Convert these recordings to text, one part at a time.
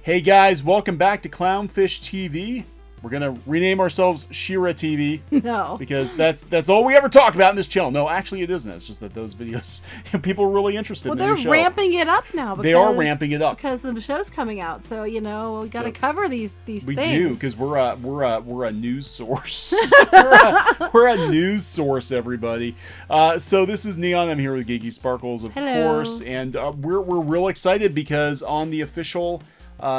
Hey guys, welcome back to Clownfish TV. We're gonna rename ourselves She-Ra TV. No. Because that's all we ever talk about in this channel. No, actually it isn't. It's just that those videos, people are really interested in the new show. Well, they're ramping it up now. They are ramping it up. Because the show's coming out. So, we got to cover these things. We do, because we're a news source. we're a news source, everybody. So this is Neon. I'm here with Geeky Sparkles, of course. And we're real excited because on the official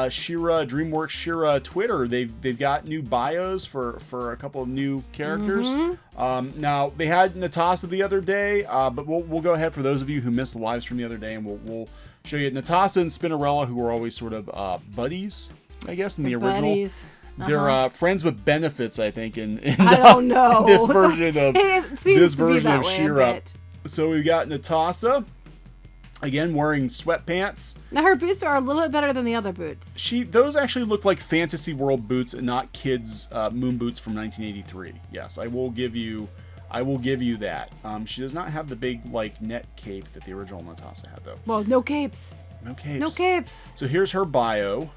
She-Ra, DreamWorks She-Ra Twitter, they've got new bios for a couple of new characters. Now they had Natasha the other day, but we'll go ahead for those of you who missed the live stream the other day, and we'll show you Natasha and Spinnerella, who are always sort of buddies, I guess, in the original. Buddies. They're friends with benefits, I think, in I don't know. this version of of She-Ra. So we've got Natasha. Again, wearing sweatpants. Now her boots are a little bit better than the other boots. Those actually look like Fantasy World boots and not kids' moon boots from 1983. Yes, I will give you that. She does not have the big net cape that the original Natasha had, though. Well, no capes. No capes. No capes. So here's her bio.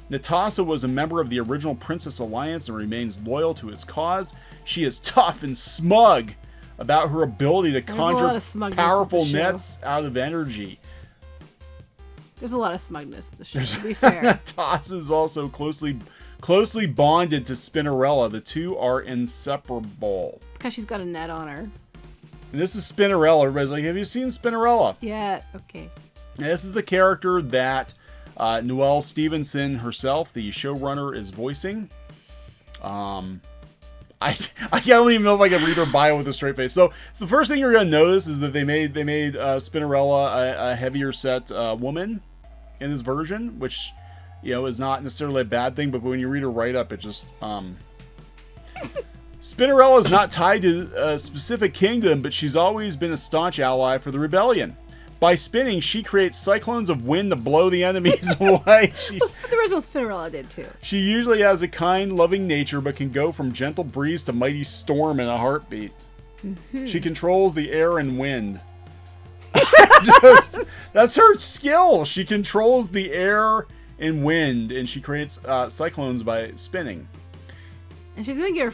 Natasha was a member of the original Princess Alliance and remains loyal to his cause. She is tough and smug about her ability to conjure powerful nets out of energy. There's a lot of smugness in the show, to be fair. Natasha is also closely bonded to Spinnerella. The two are inseparable. Because she's got a net on her. And this is Spinnerella. Everybody's like, have you seen Spinnerella? Yeah, okay. And this is the character that Noelle Stevenson herself, the showrunner, is voicing. I don't even know if I can read her bio with a straight face. So the first thing you're gonna notice is that they made Spinnerella a heavier set woman in this version, which is not necessarily a bad thing. But when you read her write up, it just Spinnerella is not tied to a specific kingdom, but she's always been a staunch ally for the rebellion. By spinning, she creates cyclones of wind to blow the enemies away. The original Spinnerella did too. She usually has a kind, loving nature, but can go from gentle breeze to mighty storm in a heartbeat. She controls the air and wind. That's her skill. She controls the air and wind, and she creates cyclones by spinning. And she's gonna get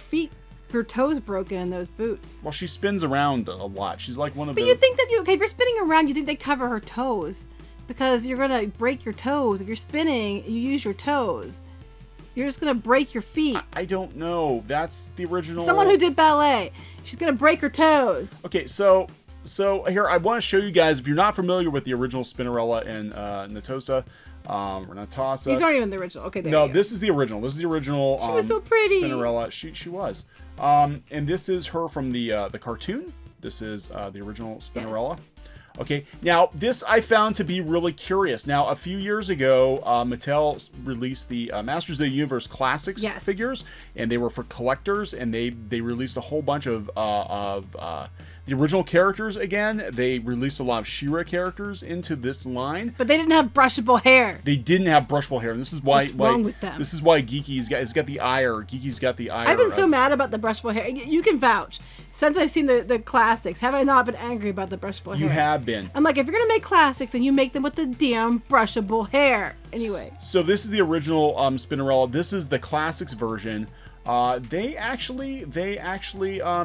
her toes broken in those boots. Well, she spins around a lot. She's like one of But you think that if you're spinning around, you think they cover her toes, because you're gonna break your toes. If you're spinning, you use your toes. You're just gonna break your feet. I don't know. That's the original. Someone who did ballet, she's gonna break her toes. Okay, so here I want to show you guys, if you're not familiar with the original Spinnerella and Natasha. Or Natasha. These aren't even the original. Okay, no, this is the original. This is the original. She was so pretty. Spinnerella. She was. And this is her from the cartoon. This is the original Spinnerella. Yes. Okay. Now this I found to be really curious. Now a few years ago, Mattel released the Masters of the Universe Classics figures, and they were for collectors. And they released a whole bunch of the original characters again. They released a lot of She-Ra characters into this line. But they didn't have brushable hair. They didn't have brushable hair, and this is why. What's wrong with them? This is why Geeky's got the ire. Geeky's got the ire. I've been so mad about the brushable hair. You can vouch. Since I've seen the classics, have I not been angry about the brushable hair? You have been. I'm like, if you're gonna make classics, then you make them with the damn brushable hair. Anyway. So this is the original Spinnerella. This is the classics version. They actually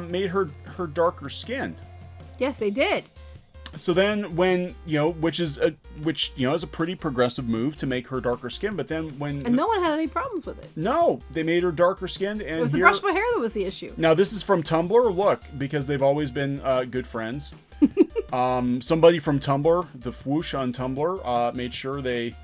made her darker skinned. Yes, they did. So then when, which is a pretty progressive move to make her darker skinned, but then and no one had any problems with it. No, they made her darker skinned, and it was the brushable hair that was the issue. Now this is from Tumblr. Look, because they've always been good friends. Somebody from Tumblr, the Fwoosh on Tumblr, made sure they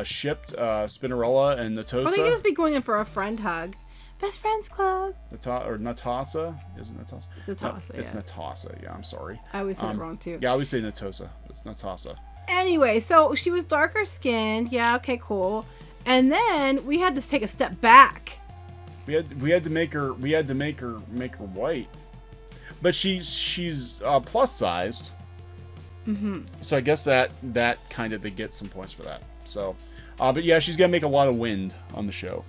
shipped Spinnerella and Natasha. Well, they must be going in for a friend hug. Best Friends Club. Natasha? Is it Natasha? It's Natasha, It's Natasha, yeah, I'm sorry. I always said it wrong, too. Yeah, I always say Natasha. It's Natasha. Anyway, so she was darker skinned. Yeah, okay, cool. And then we had to take a step back. We had to make her white. But she's plus sized. So I guess that kind of, they get some points for that. So, but yeah, she's gonna make a lot of wind on the show.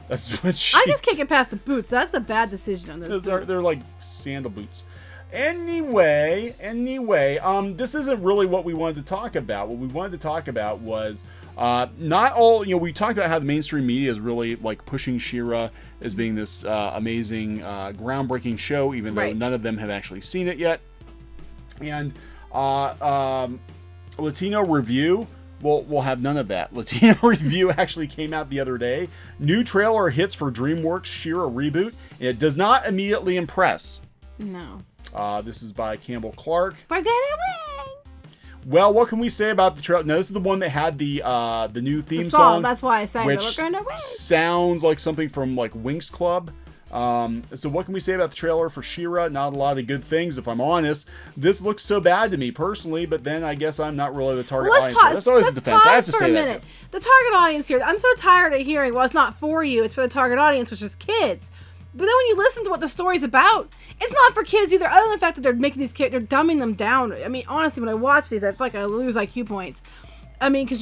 That's what I just can't get past the boots. That's a bad decision on those boots. They're like sandal boots. Anyway, this isn't really what we wanted to talk about. What we wanted to talk about was Not all, we talked about how the mainstream media is really like pushing She-Ra as being this amazing, groundbreaking show, even though none of them have actually seen it yet. And Latino Review, we'll have none of that. Latino Review actually came out the other day. New trailer hits for DreamWorks She-Ra Reboot, and it does not immediately impress. No. This is by Campbell Clark. We're gonna win! Well, what can we say about the trailer? Now, this is the one that had the new theme song. That's why I sang which that we're gonna win. Sounds like something from like Winx Club. So what can we say about the trailer for She-Ra? Not a lot of good things, if I'm honest. This looks so bad to me personally, but then I guess I'm not really the target audience. That's always a defense. I have to say that too. The target audience here, I'm so tired of hearing, well, it's not for you, it's for the target audience, which is kids. But then when you listen to what the story's about, it's not for kids either, other than the fact that they're making these kids, they're dumbing them down. I mean, honestly, when I watch these, I feel like I lose IQ points. I mean, because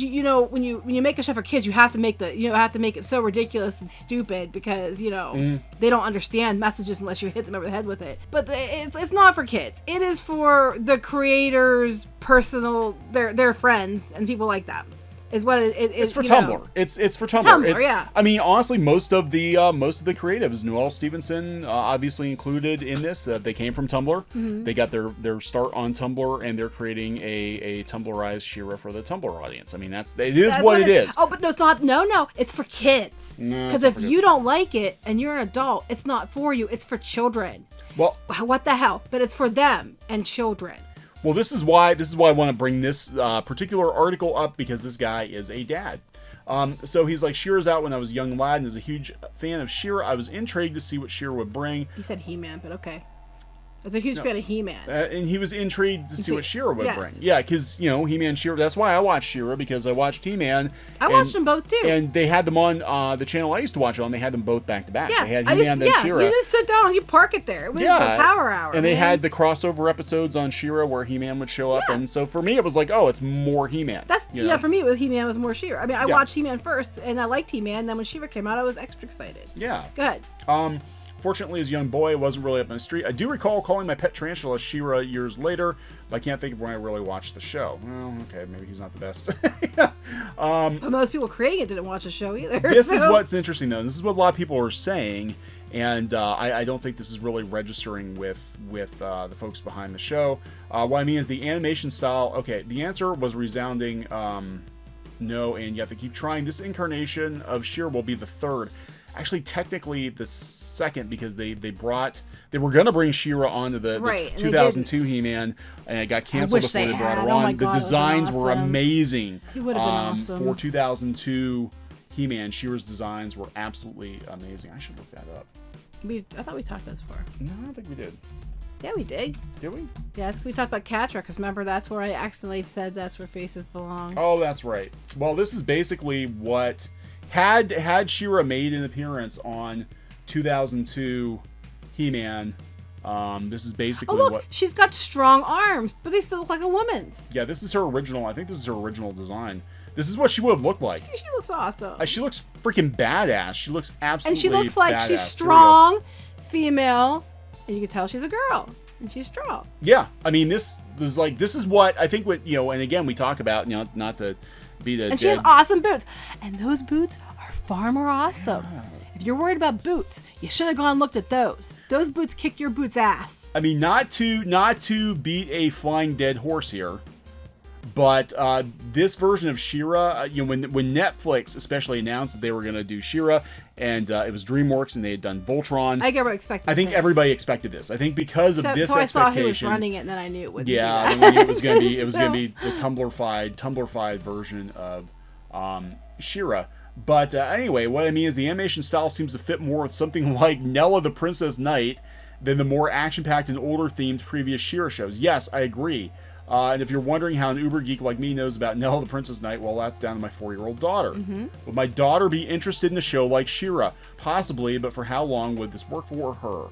when you make a show for kids, you have to make it so ridiculous and stupid because they don't understand messages unless you hit them over the head with it. But it's not for kids. It is for the creators' personal their friends and people like that. Is what it is. It's for Tumblr. It's for Tumblr. Yeah. I mean, honestly, most of the creatives, Noelle Stevenson, obviously included in this. They came from Tumblr. Mm-hmm. They got their start on Tumblr, and they're creating a Tumblrized She-Ra for the Tumblr audience. I mean, that's what it is. Oh, but no, it's not. No, it's for kids. Because if you don't like it and you're an adult, it's not for you. It's for children. Well, what the hell? But it's for them and children. Well, this is why I want to bring this particular article up, because this guy is a dad. So he's like, She-Ra's out when I was a young lad and is a huge fan of She-Ra. I was intrigued to see what She-Ra would bring. He said He-Man, but okay. I was a huge fan of He-Man. And he was intrigued to see what She-Ra would bring. Yeah, because, He-Man, She-Ra, that's why I watched She-Ra, because I watched He-Man. I watched them both, too. And they had them on the channel I used to watch on. They had them both back to back. Yeah, they had He-Man and She-Ra. You just sit down and you park it there. It was a power hour. And they had the crossover episodes on She-Ra where He-Man would show up. Yeah. And so for me, it was like, oh, it's more He-Man. For me, it was He-Man was more She-Ra. I mean, I watched He-Man first, and I liked He-Man. And then when She-Ra came out, I was extra excited. Yeah. Go ahead. Fortunately, as a young boy, I wasn't really up on the street. I do recall calling my pet tarantula She-Ra years later, but I can't think of when I really watched the show. Well, okay, maybe he's not the best. But most people creating it didn't watch the show either. This is what's interesting, though. This is what a lot of people are saying, and I don't think this is really registering with the folks behind the show. What I mean is the animation style. Okay, the answer was resounding no, and you have to keep trying. This incarnation of She-Ra will be the third. Actually, technically the second, because they were going to bring She-Ra onto the 2002 He-Man, and it got canceled before they brought her on. The designs were amazing. He would have been awesome. For 2002 He-Man, She-Ra's designs were absolutely amazing. I should look that up. I thought we talked about this before. No, I don't think we did. Yeah, we did. Did we? Yes, we talked about Catra, because remember, that's where I accidentally said that's where faces belong. Oh, that's right. Well, this is basically what... Had She-Ra made an appearance on 2002 He-Man, this is basically what... she's got strong arms, but they still look like a woman's. Yeah, this is her original... I think this is her original design. This is what she would have looked like. She looks awesome. She looks freaking badass. She looks absolutely badass. And she looks like she's strong, female, and you can tell she's a girl. And she's strong. Yeah, I mean, this is what... I think what, and again, we talk about, not to... And she has awesome boots. And those boots are far more awesome. Yeah. If you're worried about boots, you should have gone and looked at those. Those boots kick your boots' ass. I mean, not to beat a flying dead horse here, but this version of She-Ra, when Netflix especially announced that they were going to do She-Ra, and it was DreamWorks, and they had done Voltron. I think everybody expected this. I think because of this expectation. So I saw who was running it, and then I knew it would. Yeah, I knew it was going to be. It was going to be the Tumblr-fied version of She-Ra. But anyway, what I mean is the animation style seems to fit more with something like Nella the Princess Knight than the more action-packed and older-themed previous She-Ra shows. Yes, I agree. And if you're wondering how an uber geek like me knows about Nella the Princess Knight, well, that's down to my 4-year-old daughter. Mm-hmm. Would my daughter be interested in a show like She-Ra? Possibly, but for how long would this work for her?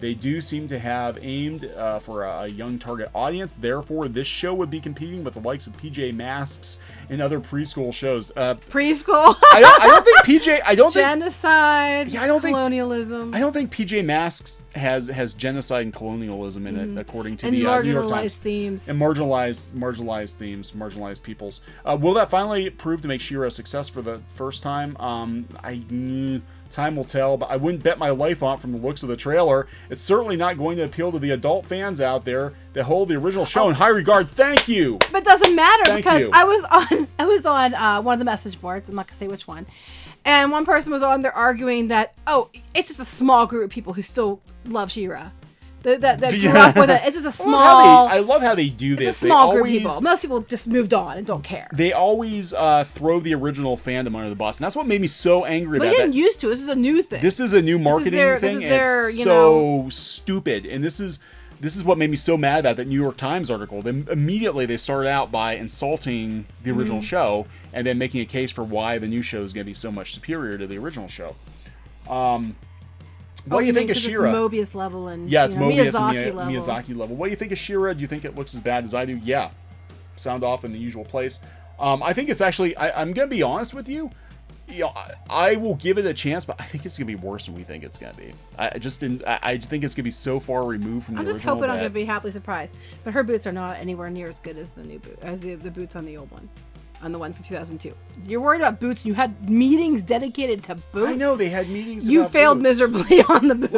They do seem to have aimed for a young target audience. Therefore, this show would be competing with the likes of PJ Masks and other preschool shows. Preschool? I don't think PJ. I don't think genocide. Yeah, I don't colonialism. I don't think PJ Masks has genocide and colonialism in it, according to the New York Times. Themes. And marginalized themes, marginalized peoples. Will that finally prove to make She-Ra a success for the first time? Time will tell, but I wouldn't bet my life on it from the looks of the trailer. It's certainly not going to appeal to the adult fans out there that hold the original show in high regard. Thank you. But it doesn't matter because you. I was on one of the message boards. I'm not gonna say which one. And one person was on there arguing that, it's just a small group of people who still love She-Ra. That grew up with it. It's just a small... I love how they do this. It's a small group of people. Most people just moved on and don't care. They always throw the original fandom under the bus. And that's what made me so angry about it. They didn't used to. This is a new thing. This is a new marketing thing. It's so stupid. And this is what made me so mad about that New York Times article. Then immediately they started out by insulting the original show and then making a case for why the new show is going to be so much superior to the original show. What do you think of She-Ra? It's Mobius level and it's Mobius Miyazaki and level. Miyazaki level. What do you think of She-Ra? Do you think it looks as bad as I do? Yeah. Sound off in the usual place. I think it's actually... I'm going to be honest with you. I will give it a chance, but I think it's going to be worse than we think it's going to be. I think it's going to be so far removed from the original. I'm just hoping I'm going to be happily surprised. But her boots are not anywhere near as good as the new boot, as the boots on the old one. On the one from 2002. You're worried about boots and you had meetings dedicated to boots? I know, they had meetings You about failed boots. miserably on the boots.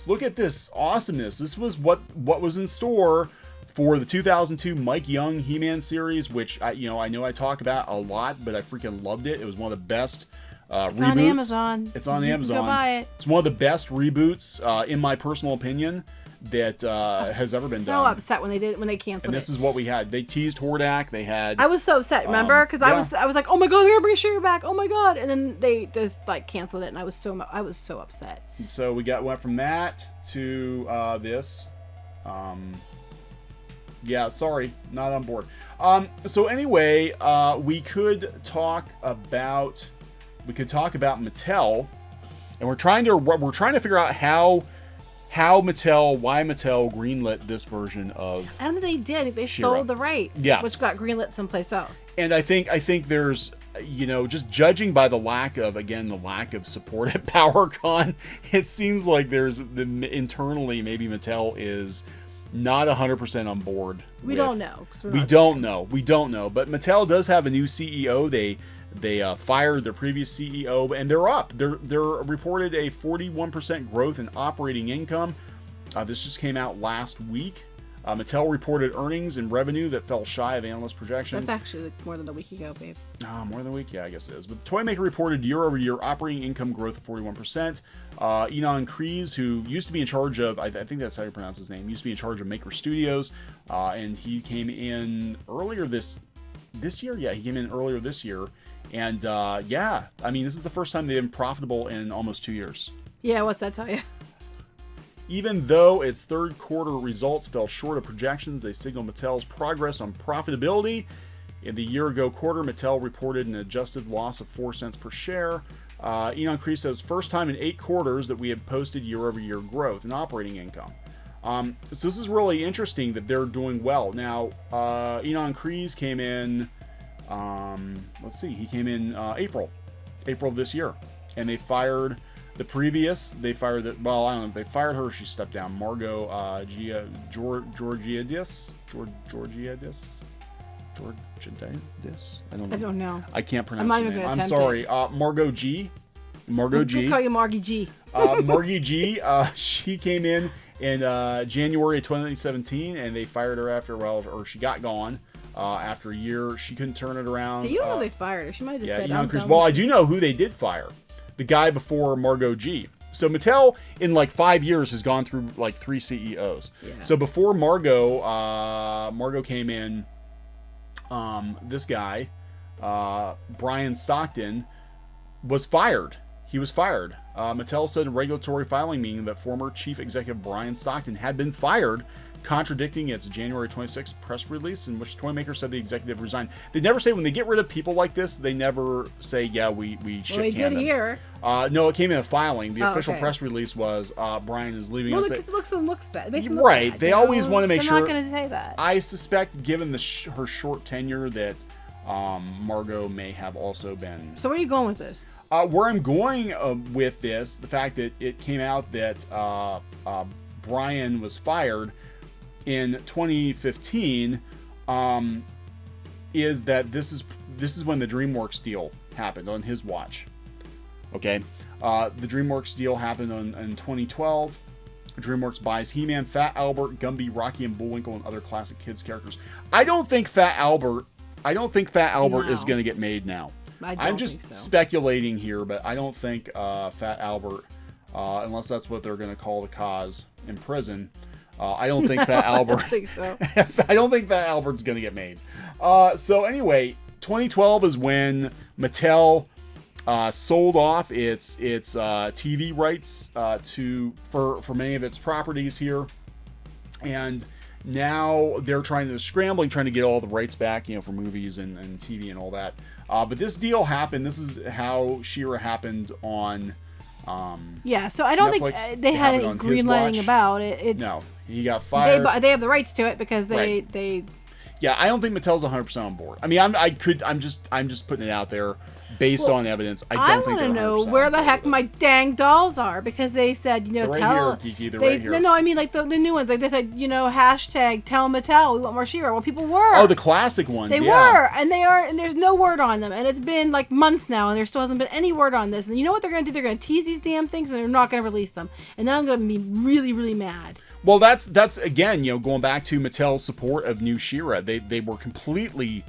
Look at this awesomeness. This was what was in store for the 2002 Mike Young He-Man series, which I know I talk about a lot, but I freaking loved it. It was one of the best reboots. It's on Amazon. It's on Amazon. Go buy it. It's one of the best reboots, in my personal opinion, that has ever been done. So upset when they canceled it. And this is what we had. They teased Hordak. They had. I was so upset. Remember? Because I was like, oh my god, they're gonna bring She-Ra back. Oh my god! And then they just canceled it, and I was so upset. And so we went from that to this. Sorry, not on board. So anyway, we could talk about Mattel, and we're trying to figure out why Mattel greenlit this version of. I don't think they did. I think they She-Ra. sold the rights, which got greenlit someplace else. And I think there's, just judging by the lack of support at PowerCon, it seems like internally maybe Mattel is not 100% on board. We don't know. We don't know. But Mattel does have a new CEO. They fired their previous CEO, and they're up. They're reported a 41% growth in operating income. This just came out last week. Mattel reported earnings and revenue that fell shy of analyst projections. That's actually more than a week ago, babe. More than a week? Yeah, I guess it is. But the toy maker reported year-over-year operating income growth of 41%. Enon Kreese, who used to be in charge of, I think that's how you pronounce his name, used to be in charge of Maker Studios, and he came in earlier this year. Yeah, he came in earlier this year. And this is the first time they've been profitable in almost 2 years. Yeah, what's that tell you? Even though its third quarter results fell short of projections, they signal Mattel's progress on profitability. In the year-ago quarter, Mattel reported an adjusted loss of 4 cents per share. Enon Kreese says, first time in 8 quarters that we have posted year-over-year growth in operating income. So this is really interesting that they're doing well. Now, Enon Kreese came in, he came in April of this year. And they fired they fired her, she stepped down. Margot Georgiadis? I don't know. I can't pronounce her name. I'm sorry. Margot G. We'll call you Margie G. Margie G. She came in January of 2017, and they fired her she got gone. After a year, she couldn't turn it around. You don't know they fired her. She might have just said, I'm done. Well, I do know who they did fire. The guy before Margot G. So Mattel, in 5 years, has gone through 3 CEOs. Yeah. So before Margot came in, this guy, Brian Stockton, was fired. He was fired. Mattel said in a regulatory filing meeting that former chief executive Brian Stockton had been fired contradicting its January 26th press release in which the toy maker said the executive resigned. They never say, when they get rid of people like this, they never say, yeah, we shit Well, they can did them. here. No, it came in a filing. The official okay. press release was Brian is leaving Well, us. it looks bad. It makes them look Right. bad, They you always know? want to make They're sure. not going to say that. I suspect, given her short tenure, that Margot may have also been. So where are you going with this? Where I'm going with this, the fact that it came out that Brian was fired in 2015, is that this is when the DreamWorks deal happened on his watch. Okay, the DreamWorks deal happened in 2012. DreamWorks buys He-Man, Fat Albert, Gumby, Rocky and Bullwinkle, and other classic kids characters. I don't think Fat Albert is going to get made now. I'm just speculating here, but I don't think Fat Albert, unless that's what they're going to call the cause in prison, I don't think Fat Albert. I don't think so. I don't think Fat Albert's going to get made. So anyway, 2012 is when Mattel sold off its TV rights for many of its properties here, and now they're trying to get all the rights back, for movies and TV and all that. But this deal happened. This is how She-Ra happened on. Yeah, so I don't Netflix. think they had any green lighting about it. No, he got fired. They have the rights to it because they. Yeah, I don't think Mattel's 100% on board. I mean, I'm just putting it out there based on evidence. I don't think they're 100% want to know where the heck my dang dolls are, because they said, they're right here, Kiki. They're right here. No, I mean like the new ones. Like they said, hashtag tell Mattel we want more She-Ra. Well, people were. Oh, the classic ones. They were, and they are, and there's no word on them, and it's been like months now, and there still hasn't been any word on this. And you know what they're going to do? They're going to tease these damn things, and they're not going to release them. And then I'm going to be really, really mad. Well, that's again, going back to Mattel's support of new She-Ra. They were completely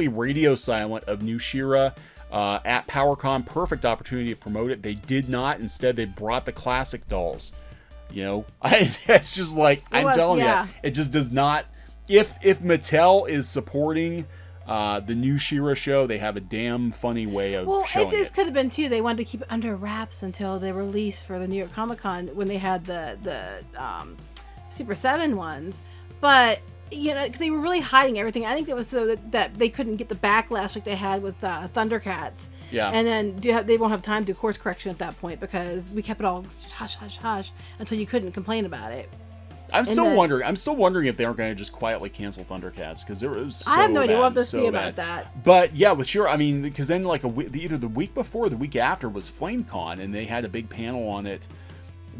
radio silent of new She-Ra at PowerCon. Perfect opportunity to promote it. They did not. Instead, they brought the classic dolls. It's just like I'm telling you, it just does not. If Mattel is supporting the new She-Ra show, they have a damn funny way of showing it. Well, it just could have been too. They wanted to keep it under wraps until they released for the New York Comic Con when they had the Super 7 ones, but because they were really hiding everything. I think that was so that they couldn't get the backlash like they had with Thundercats. Yeah. And then they won't have time to do course correction at that point because we kept it all hush hush hush until you couldn't complain about it. I'm still wondering if they aren't going to just quietly cancel Thundercats because there was so I have no idea. We'll have to so see about that. But yeah, with She-Ra, I mean, because then like either the week before or the week after was FlameCon, and they had a big panel on it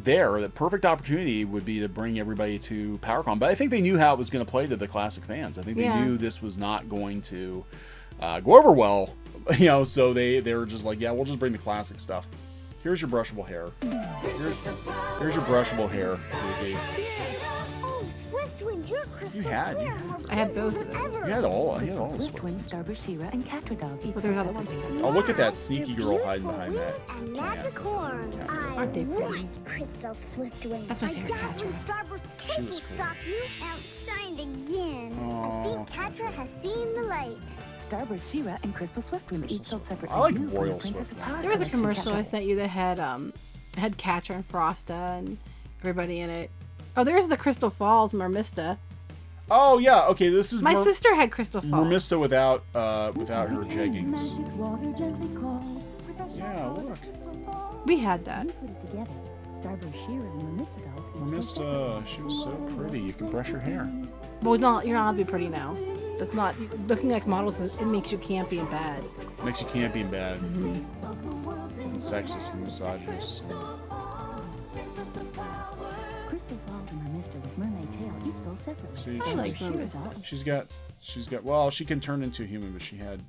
there. The perfect opportunity would be to bring everybody to PowerCon. But I think they knew how it was going to play to the classic fans. I think they knew this was not going to go over well, so they were just like, yeah, we'll just bring the classic stuff. Here's your brushable hair. Here's your brushable hair, Ruby. I had both of them. You had all the Swift Starburst She-Ra and Catra Dog. But there's other ones. Oh, look at that sneaky girl hiding behind that. Aren't they pretty? That's my favorite Catra. She was cool. Oh, Catra has seen the light. Starburst She-Ra and Crystal Swiftwind each sold separately. I like Royal Swift. There was a commercial I sent you that had Catra and Frosta and everybody in it. Oh, there's the Crystal Falls Mermista. Oh yeah, okay. This is my sister had Crystal Falls. Mermista without her jeggings. Yeah, look. We had that. Mermista, she was so pretty. You can brush her hair. Well, no, you're not allowed to be pretty now. That's not looking like models. It makes you campy and bad. Makes you campy and bad. Mm-hmm. And sexist and misogynist. See, I like Mermista. She's got. Well, she can turn into a human, but she had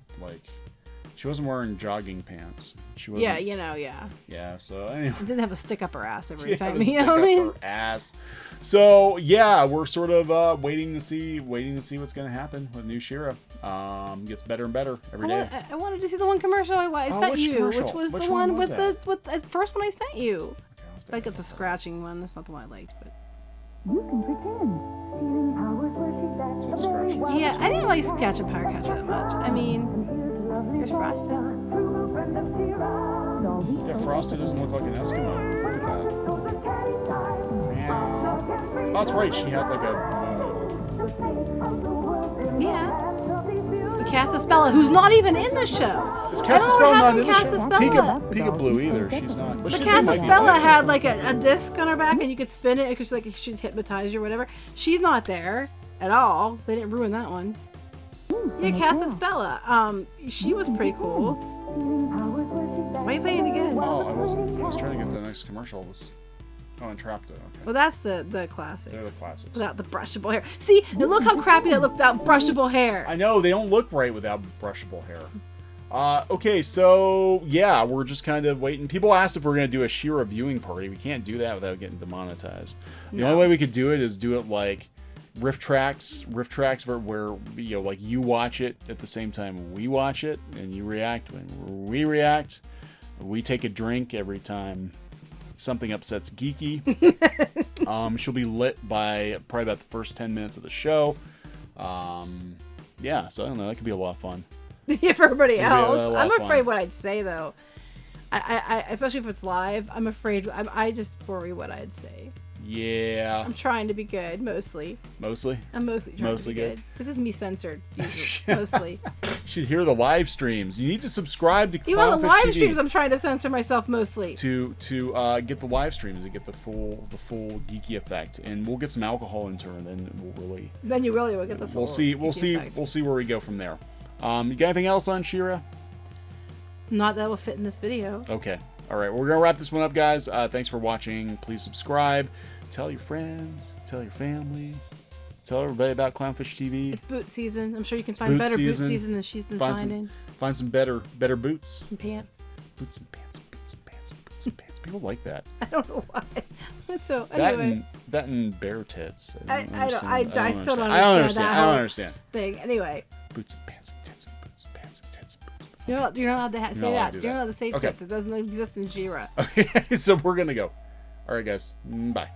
she wasn't wearing jogging pants. She wasn't. Yeah. Yeah. So anyway, it didn't have a stick up her ass every time. Her ass. So yeah, we're sort of waiting to see what's going to happen with new She-Ra. Gets better and better every day. I wanted to see the one commercial I sent you, which was the one with the first one I sent you. I think it's a scratching one. That's not the one I liked, but. You can pretend. Yeah, I didn't like Sketch and Power Catcher that much. I mean, here's Frosty. Yeah, Frosty doesn't look like an Eskimo. Look at that. Oh, that's right. She had like a. Yeah. The Casaspella, who's not even in the show. Is I don't know Casaspella what not happened in to the show? Casaspella. Peekaboo either. She's not. But The she might be Casaspella in it. had like a disc on her back, and you could spin it because like she'd hypnotize you or whatever. She's not there at all. They didn't ruin that one. Yeah, Casaspella. She was pretty cool. Why are you playing it again? Oh, I was trying to get the next commercial. Oh, Entrapped. Okay. Well, that's the classics. They're the classics. Without the brushable hair. See, now look how crappy that looked without brushable hair. I know, they don't look right without brushable hair. Okay, so, yeah, we're just kind of waiting. People asked if we're going to do a She-Ra viewing party. We can't do that without getting demonetized. The only way we could do it is do it like riff tracks where you know, like you watch it at the same time we watch it, and you react when we react. We take a drink every time something upsets Geeky. She'll be lit by probably about the first 10 minutes of the show. Yeah, so I don't know. That could be a lot of fun. Yeah, for everybody It'd be a else. lot I'm of afraid fun. what I'd say though. I especially if it's live. I'm afraid. I just worry what I'd say. Yeah. I'm trying to be good, mostly. Mostly? I'm mostly trying Mostly to be good. good. This is me censored, usually, mostly. You should hear the live streams. You need to subscribe to Even on the CLOWNFISH live TV streams, I'm trying to censor myself mostly. to get the live streams to get the full geeky effect, and we'll get some alcohol into her, and then we'll really Then you really will get the full. we'll see effect. we'll see where we go from there. You got anything else on She-Ra? Not that will fit in this video. Okay. All right. We're gonna wrap this one up, guys. Thanks for watching. Please subscribe. Tell your friends. Tell your family. Tell everybody about CLOWNFISH TV. It's boot season. I'm sure you can find better boot season than she's been finding. Find some better boots. And pants. Boots and pants. Boots and pants. Boots and pants. People like that. I don't know why. So anyway, That and bare tits. I still don't I don't understand. I don't understand. Thing. Anyway. Boots and pants and tits and boots and pants and tits and boots. You're not allowed to say not allowed that. to do You're that. not allowed to say Okay. tits. It doesn't exist in She-Ra. Okay, so we're gonna go. All right, guys. Bye.